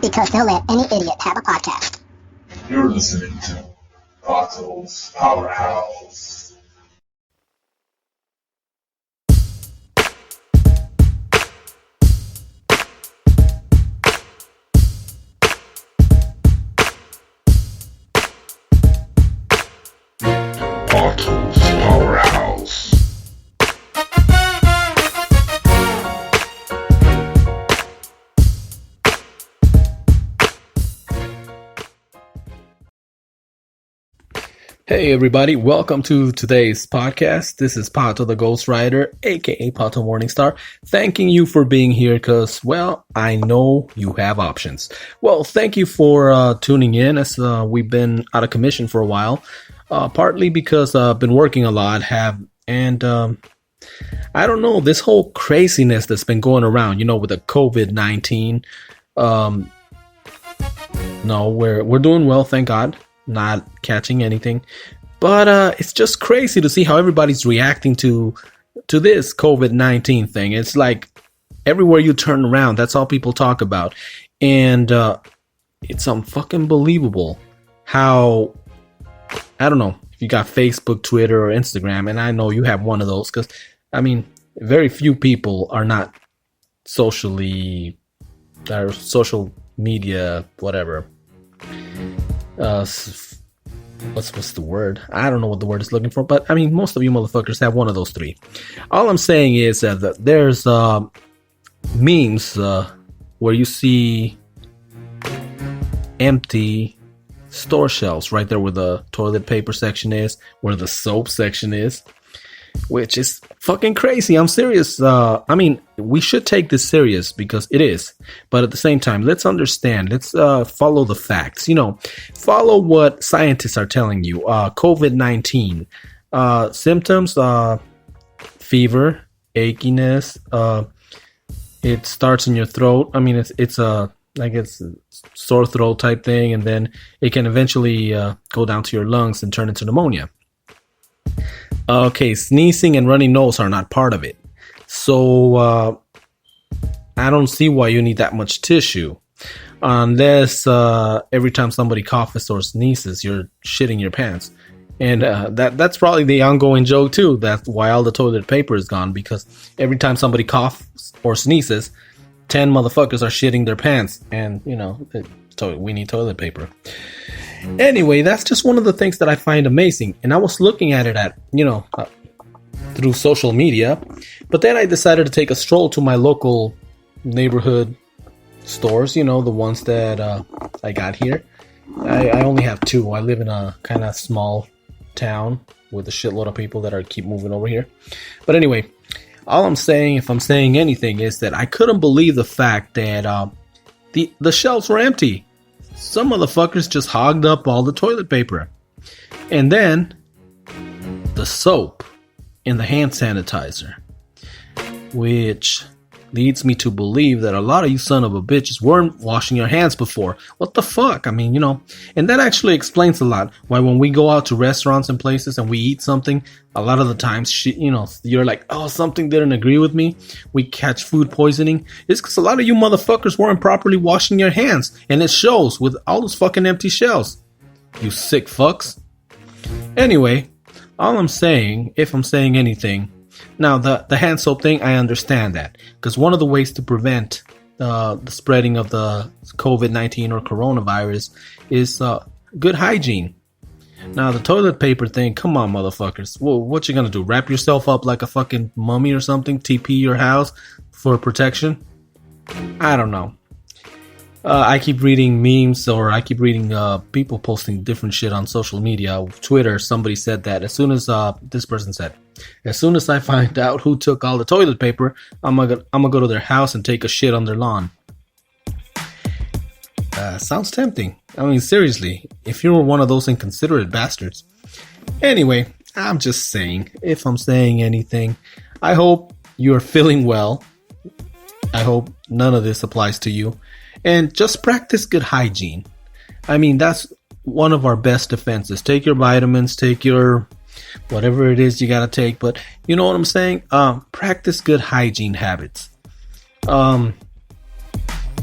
Because they'll let any idiot have a podcast. You're listening to Bottles Powerhouse. Bottles Powerhouse. Hey everybody, welcome to today's podcast. This is Pato the Ghostwriter, aka Pato Morningstar, thanking you for being here because, well, I know you have options. Well, thank you for tuning in as we've been out of commission for a while, partly because I've been working a lot, and I don't know, this whole craziness that's been going around, with the COVID-19. No, we're doing well, thank God. Not catching anything, but it's just crazy to see how everybody's reacting to this COVID-19 thing. It's like everywhere you turn around, that's all people talk about, and it's fucking believable how, I don't know if you got Facebook, Twitter, or Instagram, and I know you have one of those because very few people are not social media, whatever. What's the word? I don't know what the word is looking for, but most of you motherfuckers have one of those three. All I'm saying is that there's memes where you see empty store shelves right there where the toilet paper section is, where the soap section is, which is fucking crazy. I'm serious. We should take this serious because it is. But at the same time, let's understand. Let's follow the facts. Follow what scientists are telling you. COVID-19 symptoms: fever, achiness. It starts in your throat. It's a sore throat type thing, and then it can eventually go down to your lungs and turn into pneumonia. Okay, sneezing and runny nose are not part of it. So, I don't see why you need that much tissue. Unless every time somebody coughs or sneezes, you're shitting your pants. And that's probably the ongoing joke too. That's why all the toilet paper is gone. Because every time somebody coughs or sneezes, 10 motherfuckers are shitting their pants. And, we need toilet paper. Anyway, that's just one of the things that I find amazing. And I was looking at it through social media. But then I decided to take a stroll to my local neighborhood stores, the ones that I got here. I only have two. I live in a kind of small town with a shitload of people that keep moving over here. But anyway, all I'm saying, if I'm saying anything, is that I couldn't believe the fact that the shelves were empty. Some motherfuckers just hogged up all the toilet paper. And then the soap and the hand sanitizer, which leads me to believe that a lot of you son of a bitches weren't washing your hands before. What the fuck? And that actually explains a lot why when we go out to restaurants and places and we eat something, a lot of the times, you're like, oh, something didn't agree with me. We catch food poisoning. It's because a lot of you motherfuckers weren't properly washing your hands. And it shows with all those fucking empty shelves. You sick fucks. Anyway, all I'm saying, if I'm saying anything, now, the hand soap thing, I understand that. Because one of the ways to prevent the spreading of the COVID-19 or coronavirus is good hygiene. Now, the toilet paper thing, come on, motherfuckers. Well, what you gonna do? Wrap yourself up like a fucking mummy or something? TP your house for protection? I don't know. I keep reading memes, or I keep reading people posting different shit on social media. Twitter, somebody said that as soon as this person said, as soon as I find out who took all the toilet paper, I'm gonna go to their house and take a shit on their lawn. Sounds tempting. Seriously, if you were one of those inconsiderate bastards. Anyway, I'm just saying, if I'm saying anything, I hope you're feeling well. I hope none of this applies to you. And just practice good hygiene. That's one of our best defenses. Take your vitamins, take your whatever it is you gotta take. But you know what I'm saying? Practice good hygiene habits.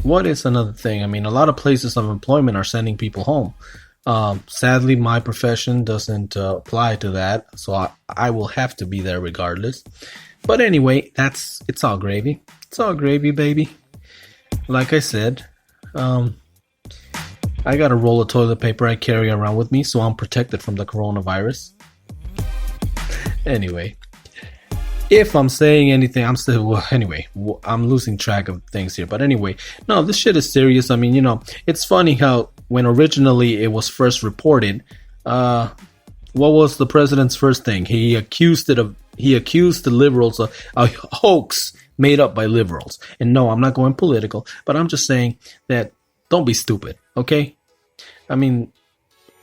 what is another thing? I mean, a lot of places of employment are sending people home. Sadly, my profession doesn't apply to that, so I will have to be there regardless. But anyway, it's all gravy. It's all gravy, baby. Like I said, I got a roll of toilet paper I carry around with me, so I'm protected from the coronavirus. Anyway, if I'm saying anything, I'm still, well, anyway, I'm losing track of things here. But anyway, no, this shit is serious. I mean, you know, it's funny how when originally it was first reported, what was the president's first thing? He accused the liberals of a hoax made up by liberals. And no, I'm not going political, but I'm just saying that don't be stupid, okay? I mean,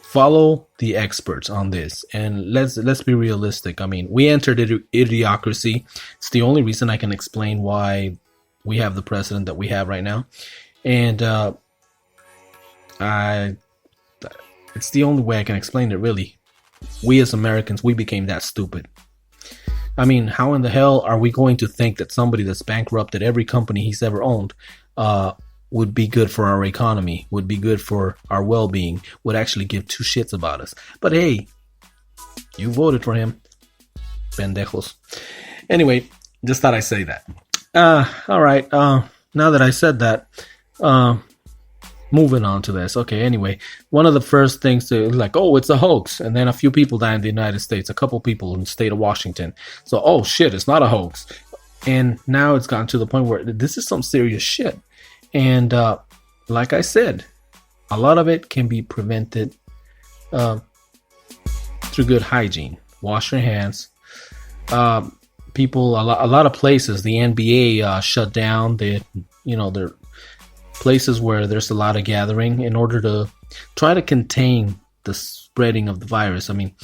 follow the experts on this, and let's be realistic. I mean, we entered idiocracy. It's the only reason I can explain why we have the president that we have right now, and it's the only way I can explain it. Really, we as Americans, we became that stupid. I mean, how in the hell are we going to think that somebody that's bankrupted every company he's ever owned would be good for our economy, would be good for our well-being, would actually give two shits about us? But hey, you voted for him, pendejos. Anyway, just thought I'd say that. All right. Now that I said that, moving on to this. Okay, anyway, one of the first things to, like, oh, it's a hoax. And then a few people died in the United States, a couple people in the state of Washington. So, oh shit, it's not a hoax. And now it's gotten to the point where this is some serious shit. And like I said, a lot of it can be prevented through good hygiene. Wash your hands. People, a lot of places, the NBA shut down. They're places where there's a lot of gathering in order to try to contain the spreading of the virus. I mean,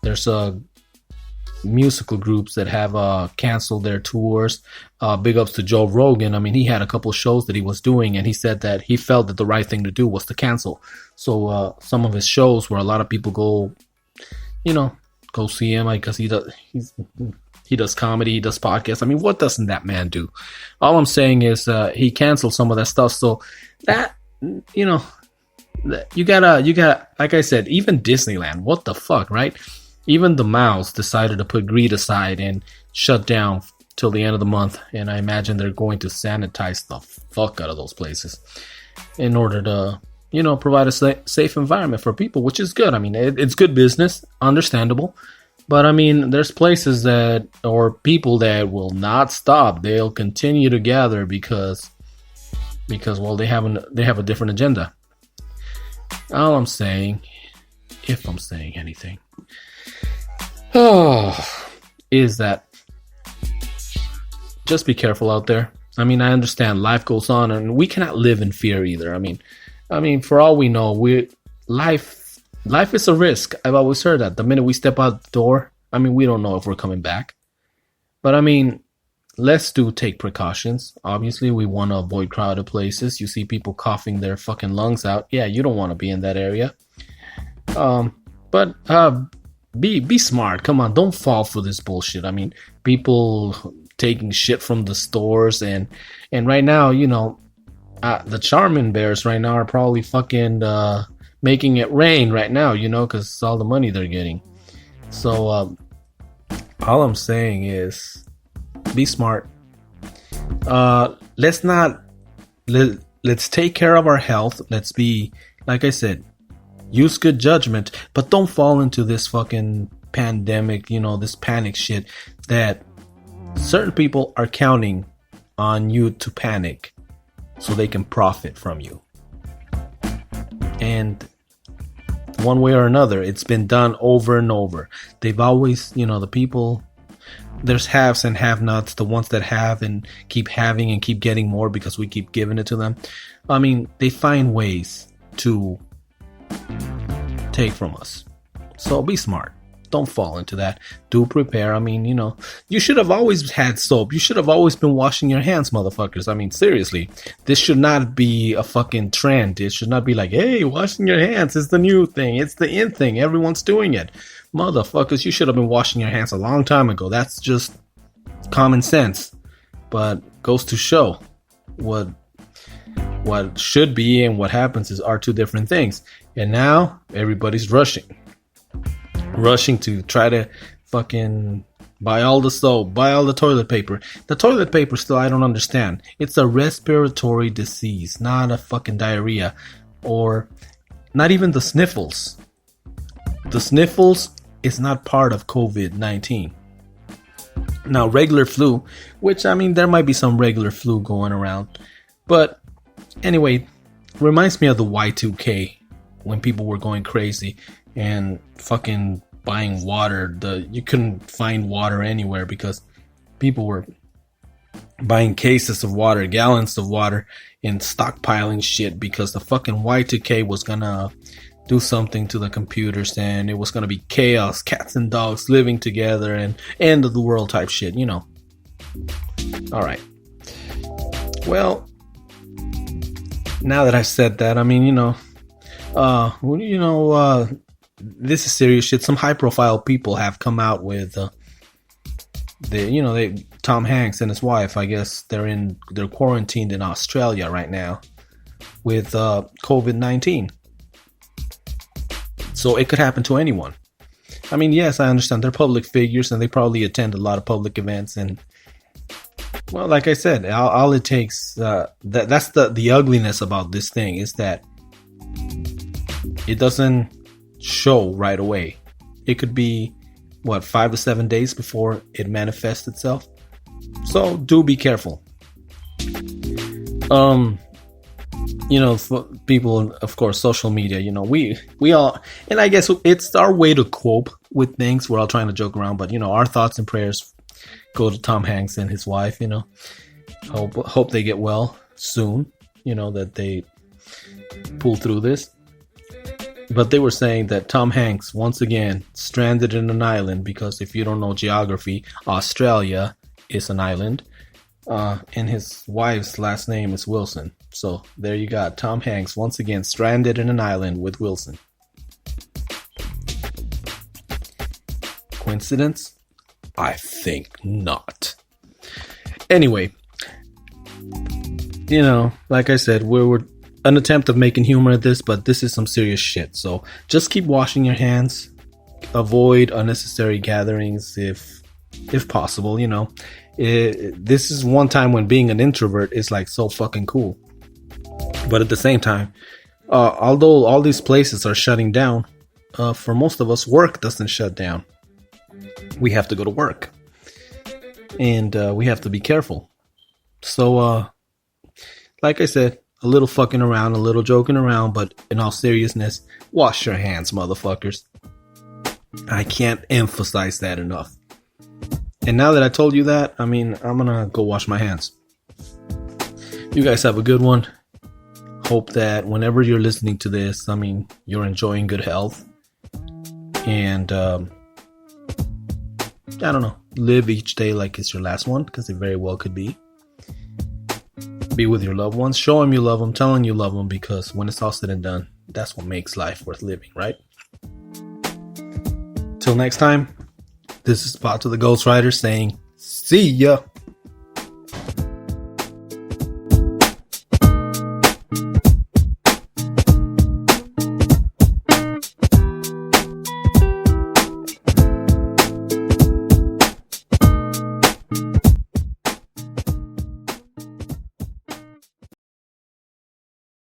there's musical groups that have canceled their tours. Big ups to Joe Rogan. I mean, he had a couple shows that he was doing, and he said that he felt that the right thing to do was to cancel. So some of his shows where a lot of people go see him, because he does comedy, he does podcasts. I mean, what doesn't that man do? All I'm saying is he canceled some of that stuff. So that, you gotta, like I said, even Disneyland, what the fuck, right? Even the Mouse decided to put greed aside and shut down till the end of the month. And I imagine they're going to sanitize the fuck out of those places in order to, provide a safe environment for people, which is good. I mean, it's good business, understandable. But I mean, there's places or people that will not stop. They'll continue to gather because well, they have a different agenda. All I'm saying, if I'm saying anything, is that just be careful out there. I mean, I understand life goes on, and we cannot live in fear either. I mean, for all we know, life is a risk. I've always heard that. The minute we step out the door, I mean, we don't know if we're coming back. But I mean, let's take precautions. Obviously, we want to avoid crowded places. You see people coughing their fucking lungs out. Yeah, you don't want to be in that area. But be smart. Come on, don't fall for this bullshit. I mean, people taking shit from the stores, and right now, the Charmin Bears right now are probably fucking making it rain right now, because all the money they're getting. So all I'm saying is be smart. Let's take care of our health. Let's be, like I said, use good judgment, but don't fall into this fucking pandemic, this panic shit that certain people are counting on you to panic so they can profit from you. And one way or another, it's been done over and over. They've always, the people, there's haves and have-nots, the ones that have and keep having and keep getting more because we keep giving it to them. I mean, they find ways to take from us. So be smart. Don't fall into that. Do prepare. I mean, you should have always had soap. You should have always been washing your hands, motherfuckers. I mean, seriously, this should not be a fucking trend. It should not be like, hey, washing your hands is the new thing. It's the in thing. Everyone's doing it. Motherfuckers, you should have been washing your hands a long time ago. That's just common sense. But goes to show, what should be and what happens are two different things. And now everybody's rushing to try to fucking buy all the soap, buy all the toilet paper. The toilet paper still, I don't understand. It's a respiratory disease, not a fucking diarrhea, or not even the sniffles. The sniffles is not part of COVID-19. Now, regular flu, which, I mean, there might be some regular flu going around. But anyway, reminds me of the Y2K, when people were going crazy and fucking buying water. You couldn't find water anywhere because people were buying cases of water, gallons of water, and stockpiling shit because the fucking Y2K was gonna do something to the computers and it was gonna be chaos, cats and dogs living together and end of the world type shit, you know. Alright. Well, now that I said that, I mean, this is serious shit. Some high profile people have come out with Tom Hanks and his wife, I guess they're quarantined in Australia right now with COVID-19. So it could happen to anyone. I mean, yes, I understand they're public figures and they probably attend a lot of public events, and well, like I said, all it takes that's the ugliness about this thing is that it doesn't show right away. It could be 5 to 7 days before it manifests itself. So do be careful. People, of course, social media, we all, and I guess it's our way to cope with things. We're all trying to joke around, but our thoughts and prayers go to Tom Hanks and his wife. Hope they get well soon, that they pull through this. But they were saying that Tom Hanks, once again, stranded in an island because if you don't know geography, Australia is an island. And his wife's last name is Wilson. So there you got Tom Hanks, once again, stranded in an island with Wilson. Coincidence? I think not. Anyway, like I said, we're an attempt of making humor at this, but this is some serious shit. So just keep washing your hands. Avoid unnecessary gatherings if possible. This is one time when being an introvert is like so fucking cool. But at the same time, although all these places are shutting down, for most of us, work doesn't shut down. We have to go to work. And we have to be careful. So, like I said, a little fucking around, a little joking around, but in all seriousness, wash your hands, motherfuckers. I can't emphasize that enough. And now that I told you that, I mean, I'm gonna go wash my hands. You guys have a good one. Hope that whenever you're listening to this, I mean, you're enjoying good health. And, I don't know, live each day like it's your last one, because it very well could be. Be with your loved ones. Show them you love them. Tell them you love them, because when it's all said and done, that's what makes life worth living, right? Till next time, this is Spot to the Ghostwriter saying, see ya!